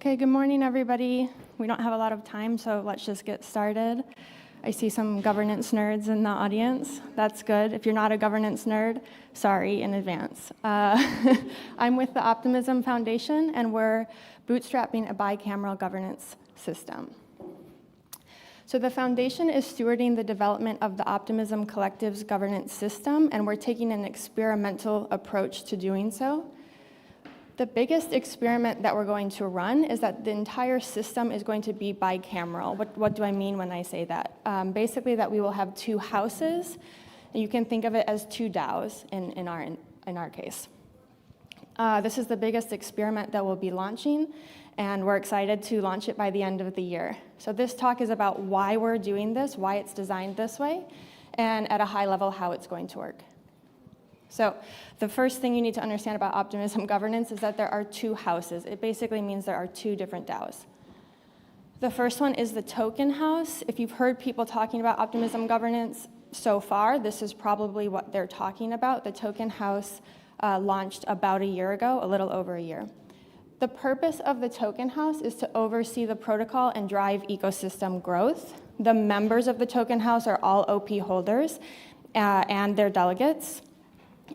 Okay, good morning, everybody. We don't have a lot of time, so let's just get started. I see some governance nerds in the audience. That's good. If you're not a governance nerd, sorry in advance. I'm with the Optimism Foundation, and we're bootstrapping a bicameral governance system. So the foundation is stewarding the development of the Optimism Collective's governance system, and we're taking an experimental approach to doing so. The biggest experiment that we're going to run is that the entire system is going to be bicameral. What do I mean when I say that? Basically that we will have two houses. You can think of it as two DAOs in our case. This is the biggest experiment that we'll be launching, and we're excited to launch it by the end of the year. So this talk is about why we're doing this, why it's designed this way, and at a high level, how it's going to work. So the first thing you need to understand about optimism governance is that there are two houses. It basically means there are two different DAOs. The first one is the token house. If you've heard people talking about optimism governance so far, this is probably what they're talking about. The token house launched about a year ago, a little over a year. The purpose of the token house is to oversee the protocol and drive ecosystem growth. The members of the token house are all OP holders and their delegates.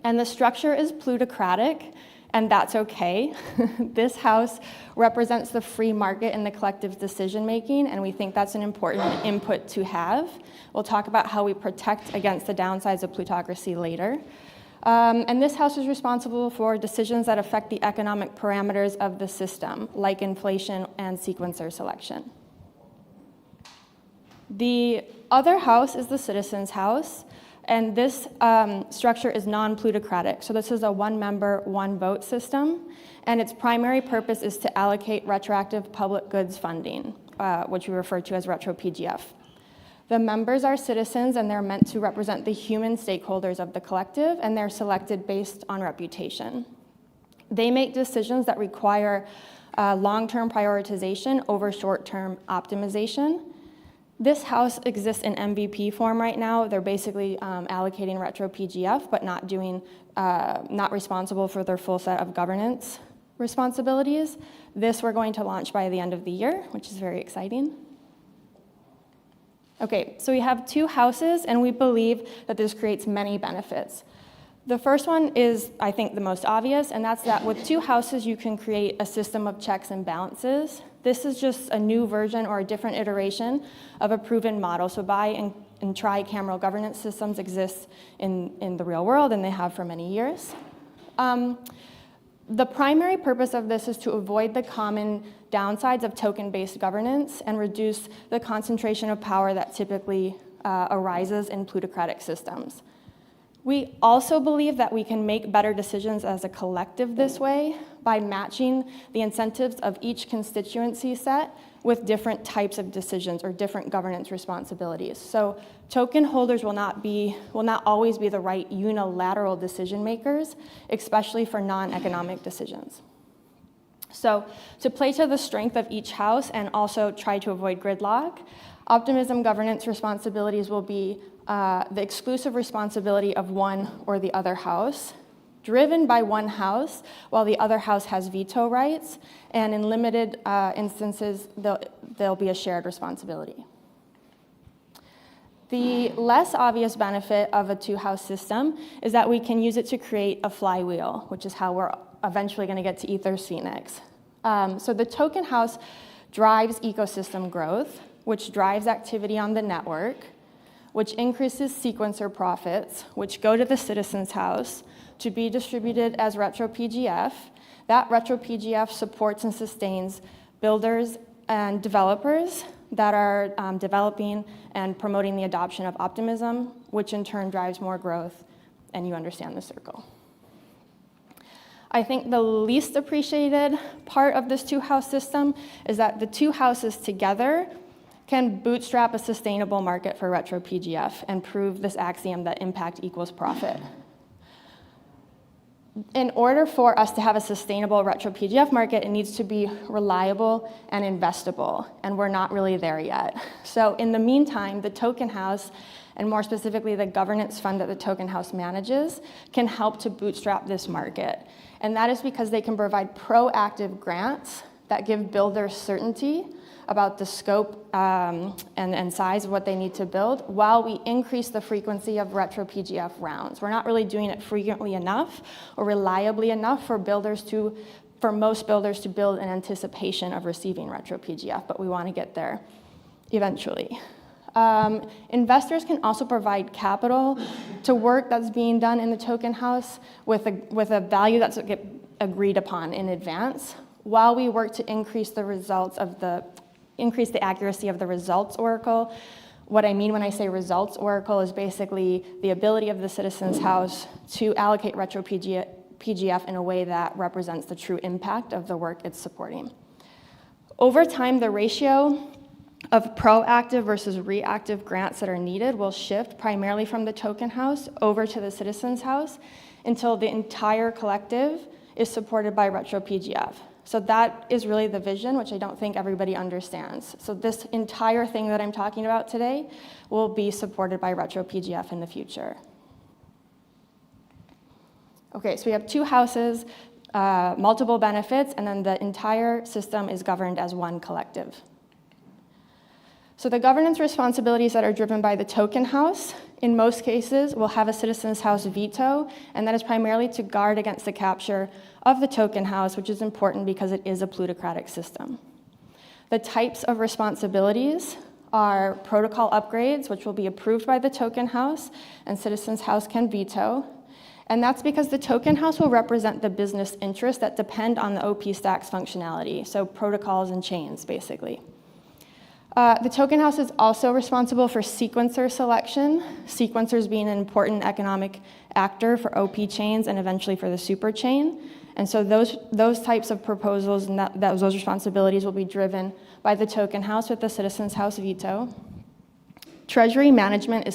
And the structure is plutocratic, and that's okay. This house represents the free market and the collective's decision-making, and we think that's an important input to have. We'll talk about how we protect against the downsides of plutocracy later. And this house is responsible for decisions that affect the economic parameters of the system, like inflation and sequencer selection. The other house is the citizens' house. And this structure is non-plutocratic. So this is a one-member, one-vote system. And its primary purpose is to allocate retroactive public goods funding, which we refer to as retro-PGF. The members are citizens, and they're meant to represent the human stakeholders of the collective, and they're selected based on reputation. They make decisions that require long-term prioritization over short-term optimization. This house exists in MVP form right now. They're basically allocating retro-PGF, but not responsible for their full set of governance responsibilities. This we're going to launch by the end of the year, which is very exciting. Okay, so we have two houses, and we believe that this creates many benefits. The first one is, I think, the most obvious, and that's that with two houses, you can create a system of checks and balances. This is just a new version or a different iteration of a proven model. So bi- and tri-cameral governance systems exist in the real world, and they have for many years. The primary purpose of this is to avoid the common downsides of token-based governance and reduce the concentration of power that typically arises in plutocratic systems. We also believe that we can make better decisions as a collective this way by matching the incentives of each constituency set with different types of decisions or different governance responsibilities. So token holders will not always be the right unilateral decision makers, especially for non-economic decisions. So to play to the strength of each house and also try to avoid gridlock, optimism governance responsibilities will be the exclusive responsibility of one or the other house, driven by one house, while the other house has veto rights, and in limited instances, there'll be a shared responsibility. The less obvious benefit of a two-house system is that we can use it to create a flywheel, which is how we're eventually going to get to Ether's Phoenix. So the token house drives ecosystem growth, which drives activity on the network, which increases sequencer profits, which go to the citizens' house to be distributed as retro-PGF. That retro-PGF supports and sustains builders and developers that are developing and promoting the adoption of optimism, which in turn drives more growth, and you understand the circle. I think the least appreciated part of this two-house system is that the two houses together can bootstrap a sustainable market for retro-PGF and prove this axiom that impact equals profit. In order for us to have a sustainable retro-PGF market, it needs to be reliable and investable, and we're not really there yet. So in the meantime, the token house, and more specifically the governance fund that the token house manages, can help to bootstrap this market. And that is because they can provide proactive grants that give builders certainty about the scope and size of what they need to build, while we increase the frequency of retro PGF rounds. We're not really doing it frequently enough or reliably enough for most builders to build in anticipation of receiving retro PGF, but we want to get there eventually. Investors can also provide capital to work that's being done in the token house with a value that's agreed upon in advance, while we work to increase the accuracy of the results oracle. What I mean when I say results oracle is basically the ability of the Citizens House to allocate retro PGF in a way that represents the true impact of the work it's supporting. Over time, the ratio of proactive versus reactive grants that are needed will shift primarily from the token house over to the Citizens House until the entire collective is supported by retro PGF. So that is really the vision, which I don't think everybody understands. So this entire thing that I'm talking about today will be supported by retro PGF in the future. Okay, so we have two houses, multiple benefits, and then the entire system is governed as one collective. So the governance responsibilities that are driven by the token house, in most cases, will have a Citizens House veto, and that is primarily to guard against the capture of the token house, which is important because it is a plutocratic system. The types of responsibilities are protocol upgrades, which will be approved by the token house, and Citizens House can veto. And that's because the token house will represent the business interests that depend on the OP stack's functionality, so protocols and chains, basically. The token house is also responsible for sequencer selection, sequencers being an important economic actor for OP chains and eventually for the super chain. And so those types of proposals and those responsibilities will be driven by the token house with the Citizens House veto. Treasury management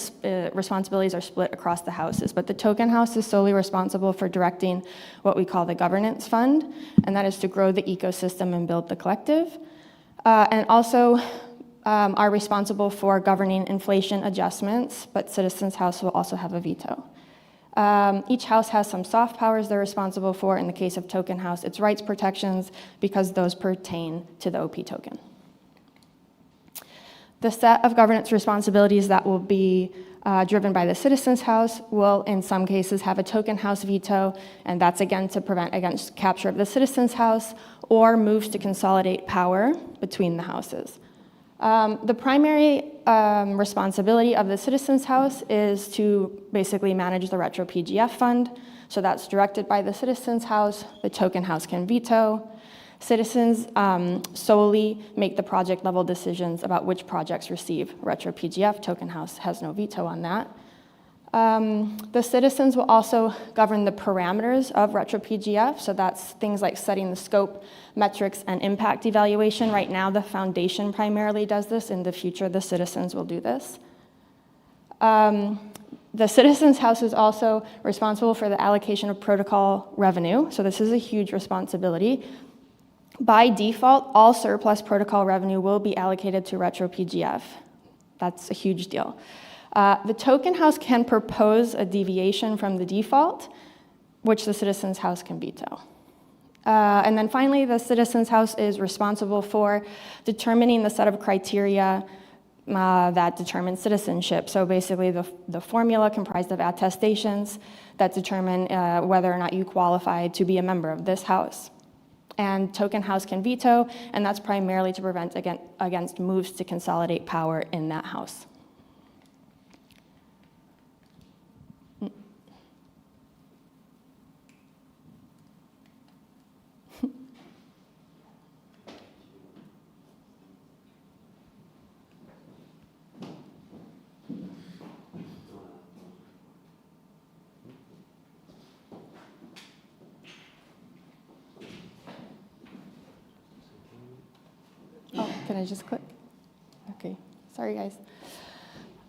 responsibilities are split across the houses, but the token house is solely responsible for directing what we call the governance fund, and that is to grow the ecosystem and build the collective. And also are responsible for governing inflation adjustments, but Citizens House will also have a veto. Each house has some soft powers they're responsible for. In the case of token house, it's rights protections because those pertain to the OP token. The set of governance responsibilities that will be driven by the Citizens House will, in some cases, have a token house veto, and that's again to prevent against capture of the Citizens House or moves to consolidate power between the houses. The primary responsibility of the Citizens House is to basically manage the retro PGF fund. So that's directed by the Citizens House. The token house can veto. Citizens solely make the project level decisions about which projects receive retro PGF. Token house has no veto on that. The citizens will also govern the parameters of retro PGF, so that's things like setting the scope, metrics, and impact evaluation. Right now, the foundation primarily does this. In the future, the citizens will do this. The Citizens House is also responsible for the allocation of protocol revenue, so this is a huge responsibility. By default, all surplus protocol revenue will be allocated to retro PGF. That's a huge deal. The token house can propose a deviation from the default, which the Citizens House can veto. And then finally, the Citizens House is responsible for determining the set of criteria that determine citizenship. So basically, the formula comprised of attestations that determine whether or not you qualify to be a member of this house. And token house can veto, and that's primarily to prevent against moves to consolidate power in that house. Oh, can I just click? Okay, sorry guys.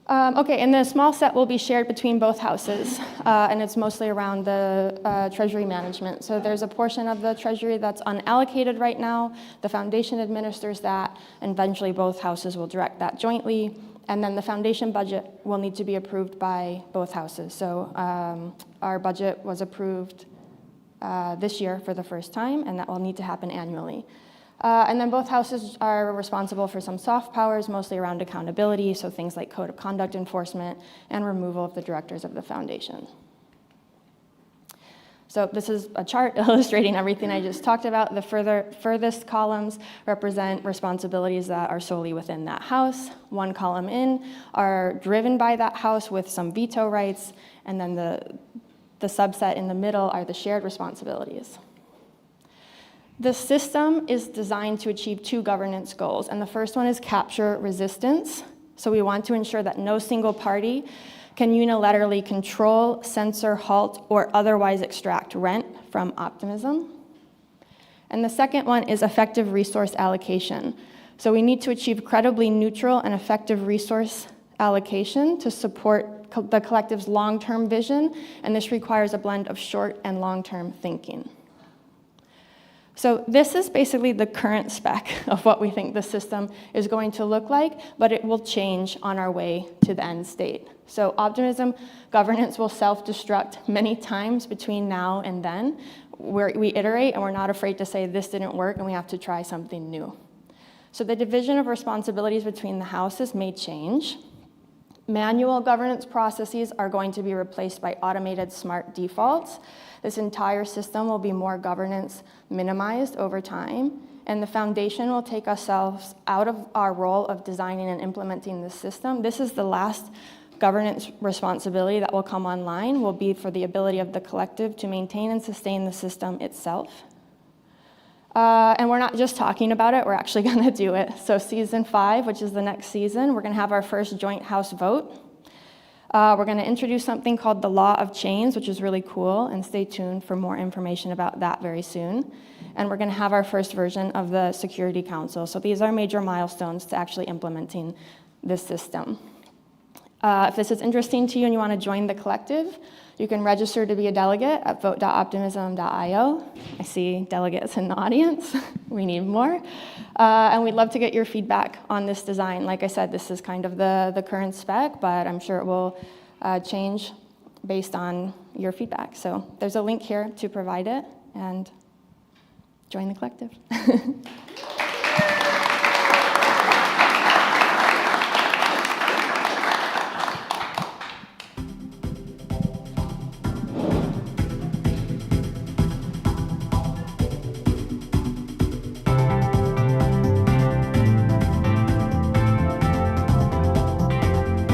Okay, and the small set will be shared between both houses, and it's mostly around the treasury management. So there's a portion of the treasury that's unallocated right now. The foundation administers that, and eventually both houses will direct that jointly. And then the foundation budget will need to be approved by both houses. So our budget was approved this year for the first time, and that will need to happen annually. And then both houses are responsible for some soft powers, mostly around accountability, so things like code of conduct enforcement and removal of the directors of the foundation. So this is a chart illustrating everything I just talked about. The furthest columns represent responsibilities that are solely within that house. One column in are driven by that house with some veto rights, and then the subset in the middle are the shared responsibilities. The system is designed to achieve two governance goals, and the first one is capture resistance. So we want to ensure that no single party can unilaterally control, censor, halt, or otherwise extract rent from optimism. And the second one is effective resource allocation. So we need to achieve credibly neutral and effective resource allocation to support the collective's long-term vision, and this requires a blend of short and long-term thinking. So this is basically the current spec of what we think the system is going to look like, but it will change on our way to the end state. So optimism governance will self-destruct many times between now and then. We iterate, and we're not afraid to say this didn't work and we have to try something new. So the division of responsibilities between the houses may change. Manual governance processes are going to be replaced by automated smart defaults. This entire system will be more governance minimized over time, and the foundation will take ourselves out of our role of designing and implementing the system. This is the last governance responsibility that will come online, will be for the ability of the collective to maintain and sustain the system itself. And we're not just talking about it, we're actually gonna do it. So season 5, which is the next season, we're gonna have our first joint house vote. We're gonna introduce something called the Law of Chains, which is really cool, and stay tuned for more information about that very soon. And we're gonna have our first version of the Security Council. So these are major milestones to actually implementing this system. If this is interesting to you and you wanna join the collective, you can register to be a delegate at vote.optimism.io. I see delegates in the audience. We need more. And we'd love to get your feedback on this design. Like I said, this is kind of the current spec, but I'm sure it will change based on your feedback. So there's a link here to provide it, and join the collective.